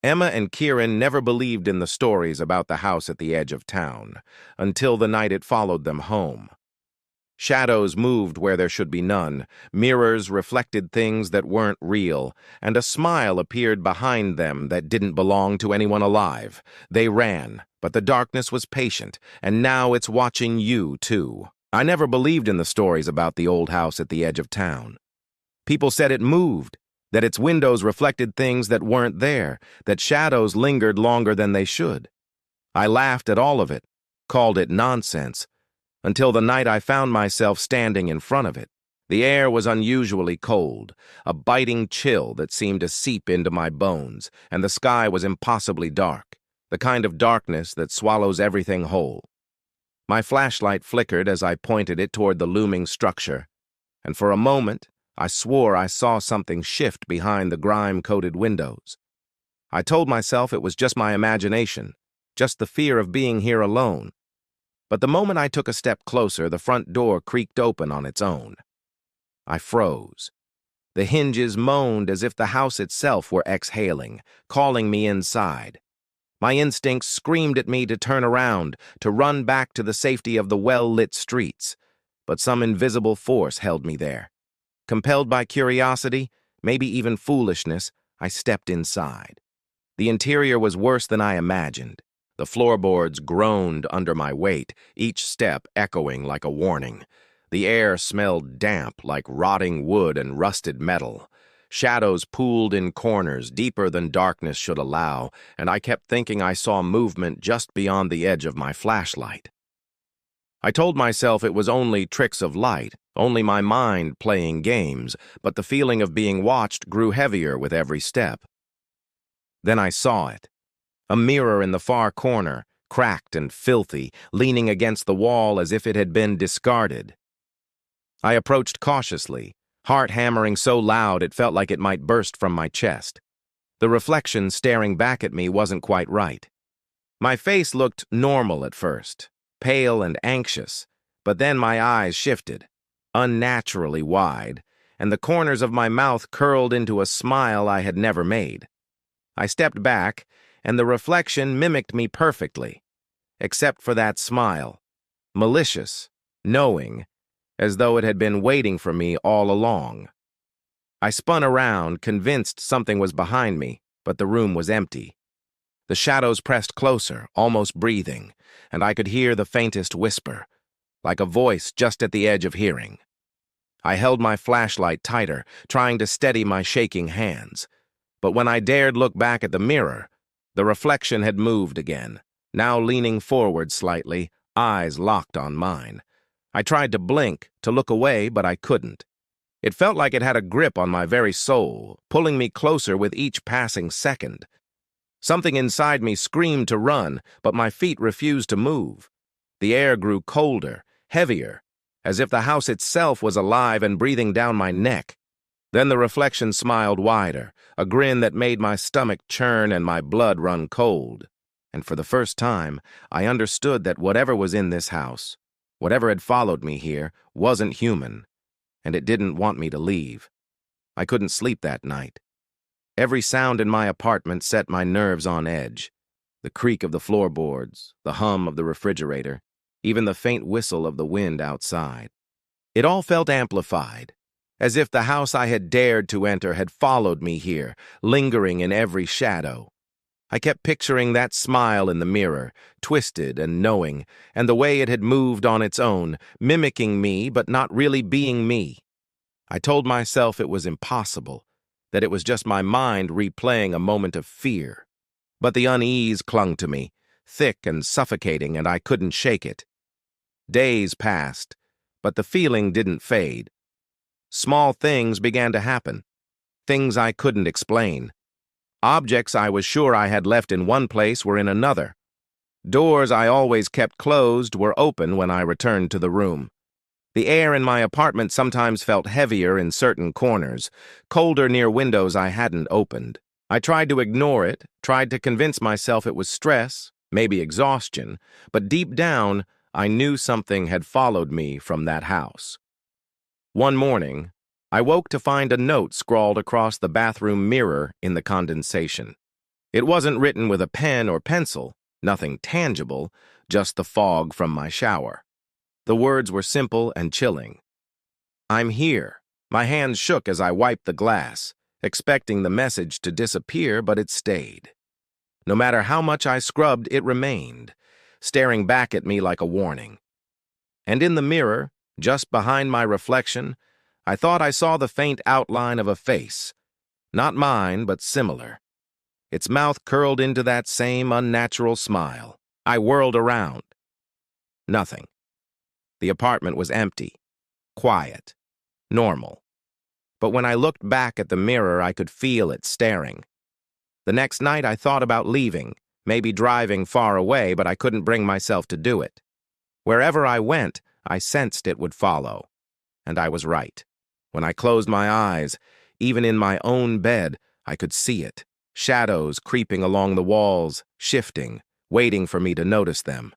Emma and Kieran never believed in the stories about the house at the edge of town, until the night it followed them home. Shadows moved where there should be none, mirrors reflected things that weren't real, and a smile appeared behind them that didn't belong to anyone alive. They ran, but the darkness was patient, and now it's watching you, too. I never believed in the stories about the old house at the edge of town. People said it moved, that its windows reflected things that weren't there, that shadows lingered longer than they should. I laughed at all of it, called it nonsense, until the night I found myself standing in front of it. The air was unusually cold, a biting chill that seemed to seep into my bones, and the sky was impossibly dark, the kind of darkness that swallows everything whole. My flashlight flickered as I pointed it toward the looming structure, and for a moment, I swore I saw something shift behind the grime-coated windows. I told myself it was just my imagination, just the fear of being here alone. But the moment I took a step closer, the front door creaked open on its own. I froze. The hinges moaned as if the house itself were exhaling, calling me inside. My instincts screamed at me to turn around, to run back to the safety of the well-lit streets. But some invisible force held me there. Compelled by curiosity, maybe even foolishness, I stepped inside. The interior was worse than I imagined. The floorboards groaned under my weight, each step echoing like a warning. The air smelled damp like rotting wood and rusted metal. Shadows pooled in corners deeper than darkness should allow, and I kept thinking I saw movement just beyond the edge of my flashlight. I told myself it was only tricks of light, only my mind playing games, but the feeling of being watched grew heavier with every step. Then I saw it. A mirror in the far corner, cracked and filthy, leaning against the wall as if it had been discarded. I approached cautiously, heart hammering so loud it felt like it might burst from my chest. The reflection staring back at me wasn't quite right. My face looked normal at first, pale and anxious, but then my eyes shifted, unnaturally wide, and the corners of my mouth curled into a smile I had never made. I stepped back, and the reflection mimicked me perfectly, except for that smile, malicious, knowing, as though it had been waiting for me all along. I spun around, convinced something was behind me, but the room was empty. The shadows pressed closer, almost breathing, and I could hear the faintest whisper, like a voice just at the edge of hearing. I held my flashlight tighter, trying to steady my shaking hands. But when I dared look back at the mirror, the reflection had moved again, now leaning forward slightly, eyes locked on mine. I tried to blink, to look away, but I couldn't. It felt like it had a grip on my very soul, pulling me closer with each passing second. Something inside me screamed to run, but my feet refused to move. The air grew colder, heavier, as if the house itself was alive and breathing down my neck. Then the reflection smiled wider, a grin that made my stomach churn and my blood run cold. And for the first time, I understood that whatever was in this house, whatever had followed me here, wasn't human, and it didn't want me to leave. I couldn't sleep that night. Every sound in my apartment set my nerves on edge. The creak of the floorboards, the hum of the refrigerator, even the faint whistle of the wind outside. It all felt amplified, as if the house I had dared to enter had followed me here, lingering in every shadow. I kept picturing that smile in the mirror, twisted and knowing, and the way it had moved on its own, mimicking me but not really being me. I told myself it was impossible, that it was just my mind replaying a moment of fear. But the unease clung to me, thick and suffocating, and I couldn't shake it. Days passed, but the feeling didn't fade. Small things began to happen, things I couldn't explain. Objects I was sure I had left in one place were in another. Doors I always kept closed were open when I returned to the room. The air in my apartment sometimes felt heavier in certain corners, colder near windows I hadn't opened. I tried to ignore it, tried to convince myself it was stress, maybe exhaustion, but deep down, I knew something had followed me from that house. One morning, I woke to find a note scrawled across the bathroom mirror in the condensation. It wasn't written with a pen or pencil, nothing tangible, just the fog from my shower. The words were simple and chilling. "I'm here." My hands shook as I wiped the glass, expecting the message to disappear, but it stayed. No matter how much I scrubbed, it remained, staring back at me like a warning. And in the mirror, just behind my reflection, I thought I saw the faint outline of a face. Not mine, but similar. Its mouth curled into that same unnatural smile. I whirled around. Nothing. The apartment was empty, quiet, normal. But when I looked back at the mirror, I could feel it staring. The next night, I thought about leaving, maybe driving far away, but I couldn't bring myself to do it. Wherever I went, I sensed it would follow. And I was right. When I closed my eyes, even in my own bed, I could see it. Shadows creeping along the walls, shifting, waiting for me to notice them.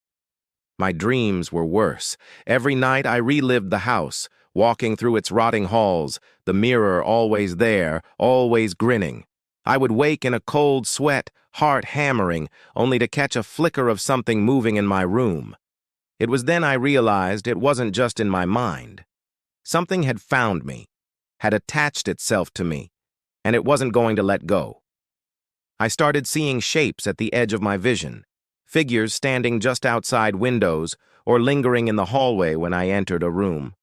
My dreams were worse. Every night I relived the house, walking through its rotting halls, the mirror always there, always grinning. I would wake in a cold sweat, heart hammering, only to catch a flicker of something moving in my room. It was then I realized it wasn't just in my mind. Something had found me, had attached itself to me, and it wasn't going to let go. I started seeing shapes at the edge of my vision, figures standing just outside windows or lingering in the hallway when I entered a room.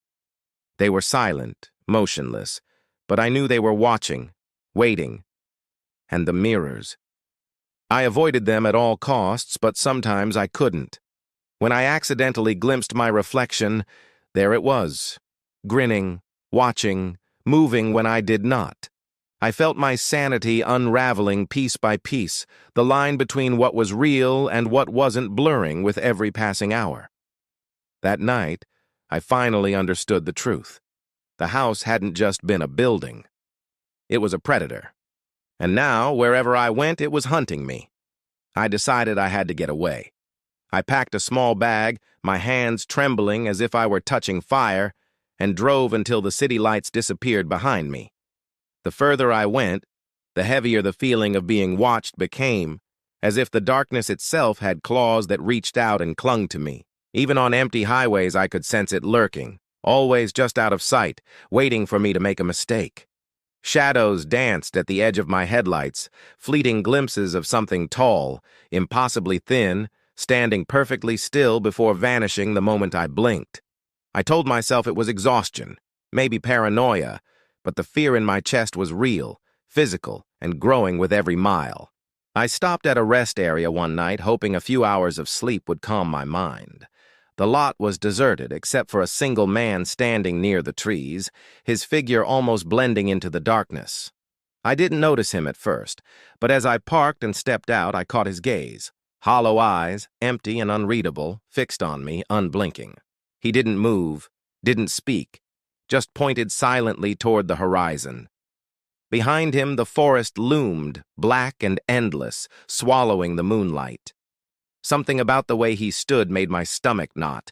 They were silent, motionless, but I knew they were watching, waiting. And the mirrors. I avoided them at all costs, but sometimes I couldn't. When I accidentally glimpsed my reflection, there it was, grinning, watching, moving when I did not. I felt my sanity unraveling piece by piece, the line between what was real and what wasn't blurring with every passing hour. That night, I finally understood the truth. The house hadn't just been a building. It was a predator. And now, wherever I went, it was hunting me. I decided I had to get away. I packed a small bag, my hands trembling as if I were touching fire, and drove until the city lights disappeared behind me. The further I went, the heavier the feeling of being watched became, as if the darkness itself had claws that reached out and clung to me. Even on empty highways, I could sense it lurking, always just out of sight, waiting for me to make a mistake. Shadows danced at the edge of my headlights, fleeting glimpses of something tall, impossibly thin, standing perfectly still before vanishing the moment I blinked. I told myself it was exhaustion, maybe paranoia, but the fear in my chest was real, physical, and growing with every mile. I stopped at a rest area one night, hoping a few hours of sleep would calm my mind. The lot was deserted except for a single man standing near the trees, his figure almost blending into the darkness. I didn't notice him at first, but as I parked and stepped out, I caught his gaze. Hollow eyes, empty and unreadable, fixed on me, unblinking. He didn't move, didn't speak, just pointed silently toward the horizon. Behind him, the forest loomed, black and endless, swallowing the moonlight. Something about the way he stood made my stomach knot.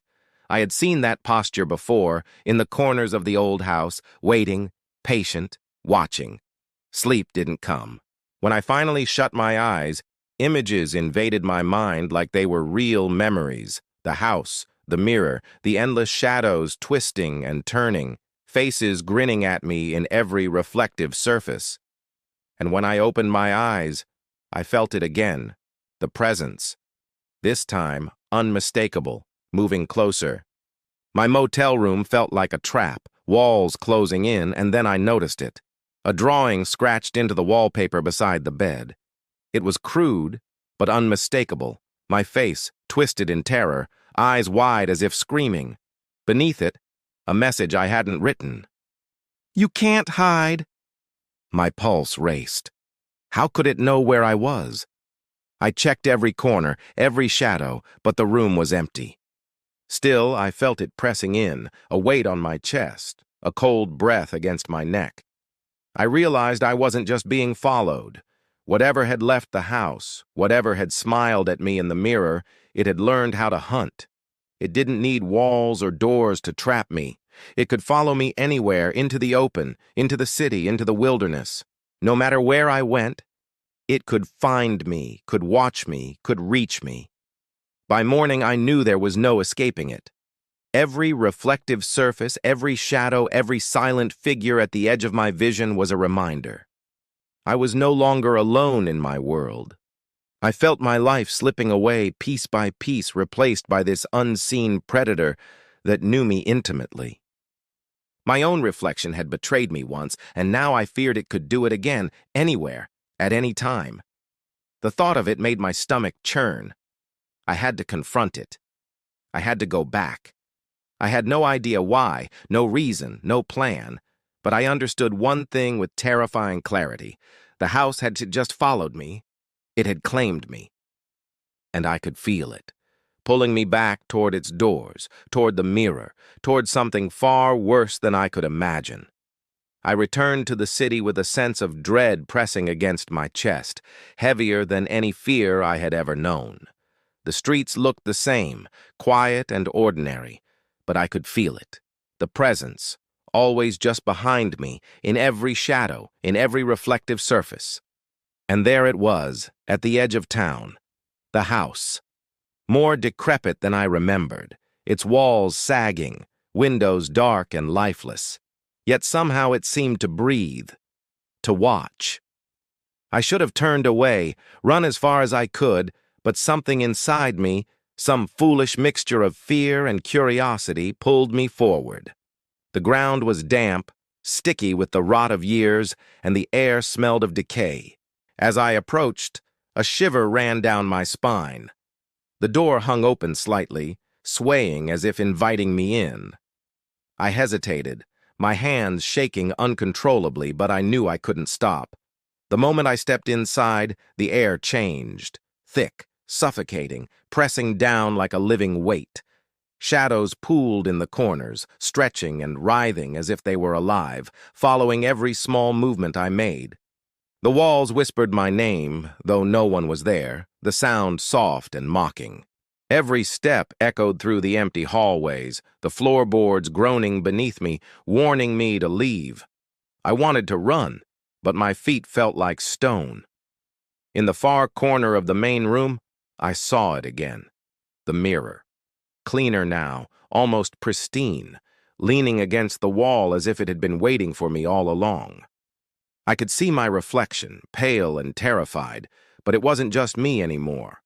I had seen that posture before, in the corners of the old house, waiting, patient, watching. Sleep didn't come. When I finally shut my eyes, images invaded my mind like they were real memories. The house, the mirror, the endless shadows twisting and turning, faces grinning at me in every reflective surface. And when I opened my eyes, I felt it again, the presence. This time, unmistakable, moving closer. My motel room felt like a trap, walls closing in, and then I noticed it. A drawing scratched into the wallpaper beside the bed. It was crude, but unmistakable, my face twisted in terror, eyes wide as if screaming. Beneath it, a message I hadn't written. "You can't hide." My pulse raced. How could it know where I was? I checked every corner, every shadow, but the room was empty. Still, I felt it pressing in, a weight on my chest, a cold breath against my neck. I realized I wasn't just being followed. Whatever had left the house, whatever had smiled at me in the mirror, it had learned how to hunt. It didn't need walls or doors to trap me. It could follow me anywhere, into the open, into the city, into the wilderness. No matter where I went, It could find me, could watch me, could reach me. By morning, I knew there was no escaping it. Every reflective surface, every shadow, every silent figure at the edge of my vision was a reminder. I was no longer alone in my world. I felt my life slipping away piece by piece, replaced by this unseen predator that knew me intimately. My own reflection had betrayed me once, and now I feared it could do it again, anywhere, at any time. The thought of it made my stomach churn. I had to confront it. I had to go back. I had no idea why, no reason, no plan, but I understood one thing with terrifying clarity. The house had just followed me. It had claimed me. And I could feel it, pulling me back toward its doors, toward the mirror, toward something far worse than I could imagine. I returned to the city with a sense of dread pressing against my chest, heavier than any fear I had ever known. The streets looked the same, quiet and ordinary, but I could feel it. The presence, always just behind me, in every shadow, in every reflective surface. And there it was, at the edge of town, the house. More decrepit than I remembered, its walls sagging, windows dark and lifeless. Yet somehow it seemed to breathe, to watch. I should have turned away, run as far as I could, but something inside me, some foolish mixture of fear and curiosity, pulled me forward. The ground was damp, sticky with the rot of years, and the air smelled of decay. As I approached, a shiver ran down my spine. The door hung open slightly, swaying as if inviting me in. I hesitated, my hands shaking uncontrollably, but I knew I couldn't stop. The moment I stepped inside, the air changed, thick, suffocating, pressing down like a living weight. Shadows pooled in the corners, stretching and writhing as if they were alive, following every small movement I made. The walls whispered my name, though no one was there, the sound soft and mocking. Every step echoed through the empty hallways, the floorboards groaning beneath me, warning me to leave. I wanted to run, but my feet felt like stone. In the far corner of the main room, I saw it again. The mirror. Cleaner now, almost pristine, leaning against the wall as if it had been waiting for me all along. I could see my reflection, pale and terrified, but it wasn't just me anymore.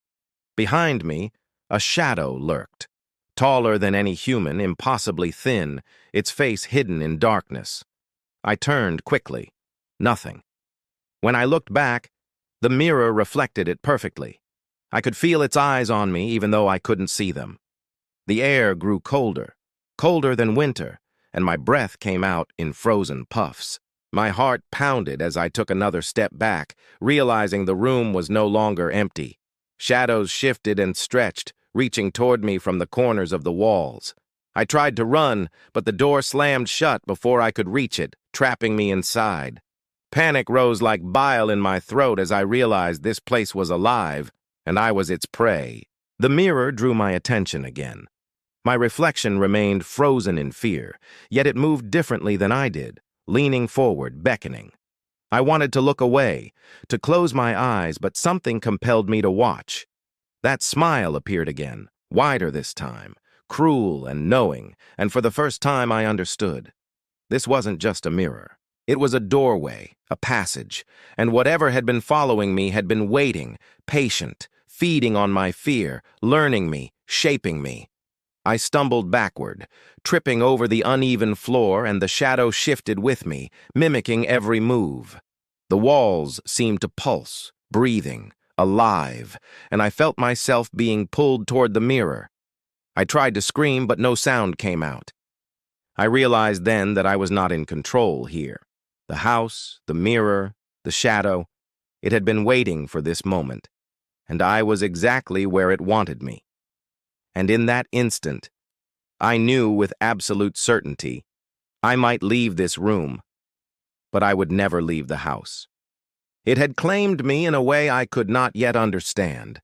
Behind me, a shadow lurked, taller than any human, impossibly thin, its face hidden in darkness. I turned quickly. Nothing. When I looked back, the mirror reflected it perfectly. I could feel its eyes on me even though I couldn't see them. The air grew colder, colder than winter, and my breath came out in frozen puffs. My heart pounded as I took another step back, realizing the room was no longer empty. Shadows shifted and stretched, reaching toward me from the corners of the walls. I tried to run, but the door slammed shut before I could reach it, trapping me inside. Panic rose like bile in my throat as I realized this place was alive, and I was its prey. The mirror drew my attention again. My reflection remained frozen in fear, yet it moved differently than I did, leaning forward, beckoning. I wanted to look away, to close my eyes, but something compelled me to watch. That smile appeared again, wider this time, cruel and knowing, and for the first time I understood. This wasn't just a mirror. It was a doorway, a passage, and whatever had been following me had been waiting, patient, feeding on my fear, learning me, shaping me. I stumbled backward, tripping over the uneven floor, and the shadow shifted with me, mimicking every move. The walls seemed to pulse, breathing, alive, and I felt myself being pulled toward the mirror. I tried to scream, but no sound came out. I realized then that I was not in control here. The house, the mirror, the shadow, it had been waiting for this moment, and I was exactly where it wanted me. And in that instant, I knew with absolute certainty I might leave this room, but I would never leave the house. It had claimed me in a way I could not yet understand,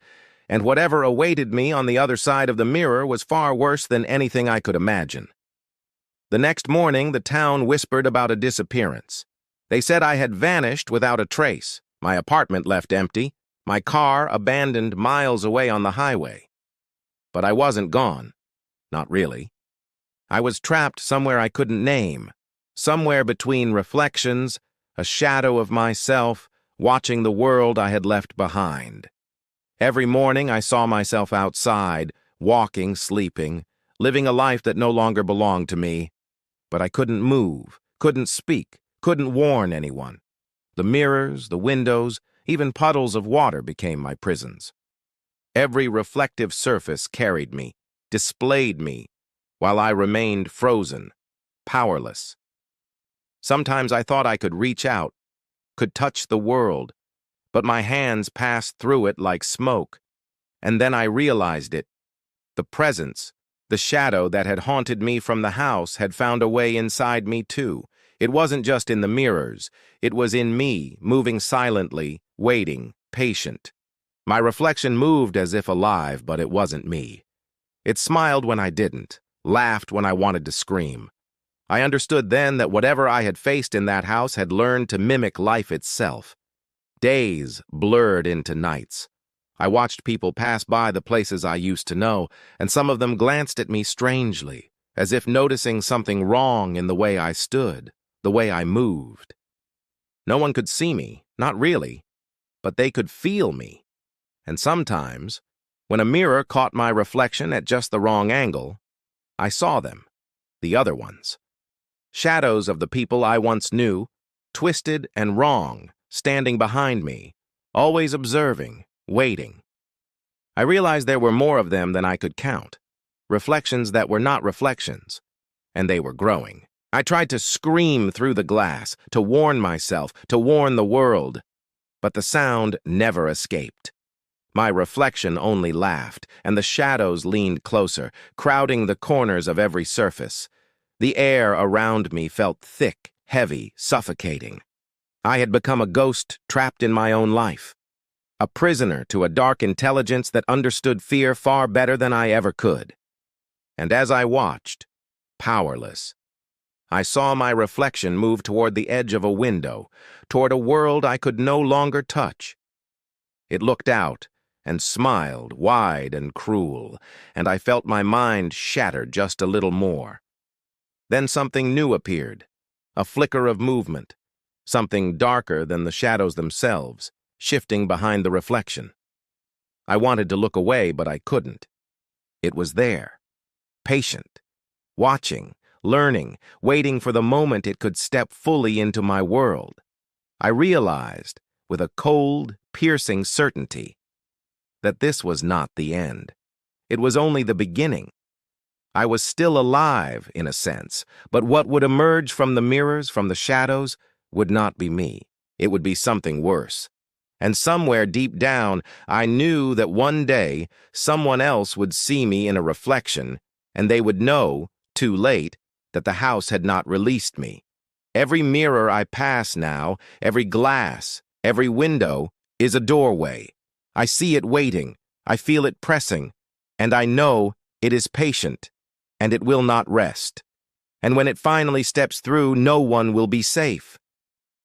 and whatever awaited me on the other side of the mirror was far worse than anything I could imagine. The next morning, the town whispered about a disappearance. They said I had vanished without a trace, My apartment left empty, my car abandoned miles away on the highway. But I wasn't gone. Not really. I was trapped somewhere I couldn't name, somewhere between reflections, a shadow of myself, watching the world I had left behind. Every morning I saw myself outside, walking, sleeping, living a life that no longer belonged to me. But I couldn't move, couldn't speak, couldn't warn anyone. The mirrors, the windows, even puddles of water became my prisons. Every reflective surface carried me, displayed me, while I remained frozen, powerless. Sometimes I thought I could reach out, could touch the world, but my hands passed through it like smoke. And then I realized it. The presence, the shadow that had haunted me from the house had found a way inside me too. It wasn't just in the mirrors. It was in me, moving silently, waiting, patient. My reflection moved as if alive, but it wasn't me. It smiled when I didn't, laughed when I wanted to scream. I understood then that whatever I had faced in that house had learned to mimic life itself. Days blurred into nights. I watched people pass by the places I used to know, and some of them glanced at me strangely, as if noticing something wrong in the way I stood, the way I moved. No one could see me, not really, but they could feel me. And sometimes, when a mirror caught my reflection at just the wrong angle, I saw them, the other ones. Shadows of the people I once knew, twisted and wrong, standing behind me, always observing, waiting. I realized there were more of them than I could count, reflections that were not reflections, and they were growing. I tried to scream through the glass, to warn myself, to warn the world, but the sound never escaped. My reflection only laughed, and the shadows leaned closer, crowding the corners of every surface. The air around me felt thick, heavy, suffocating. I had become a ghost trapped in my own life, a prisoner to a dark intelligence that understood fear far better than I ever could. And as I watched, powerless, I saw my reflection move toward the edge of a window, toward a world I could no longer touch. It looked out and smiled, wide and cruel, and I felt my mind shattered just a little more. Then something new appeared, a flicker of movement, something darker than the shadows themselves, shifting behind the reflection. I wanted to look away, but I couldn't. It was there, patient, watching, learning, waiting for the moment it could step fully into my world. I realized, with a cold, piercing certainty, that this was not the end. It was only the beginning. I was still alive, in a sense, but what would emerge from the mirrors, from the shadows, would not be me. It would be something worse. And somewhere deep down, I knew that one day someone else would see me in a reflection, and they would know, too late, that the house had not released me. Every mirror I pass now, every glass, every window, is a doorway. I see it waiting, I feel it pressing, and I know it is patient, and it will not rest. And when it finally steps through, no one will be safe.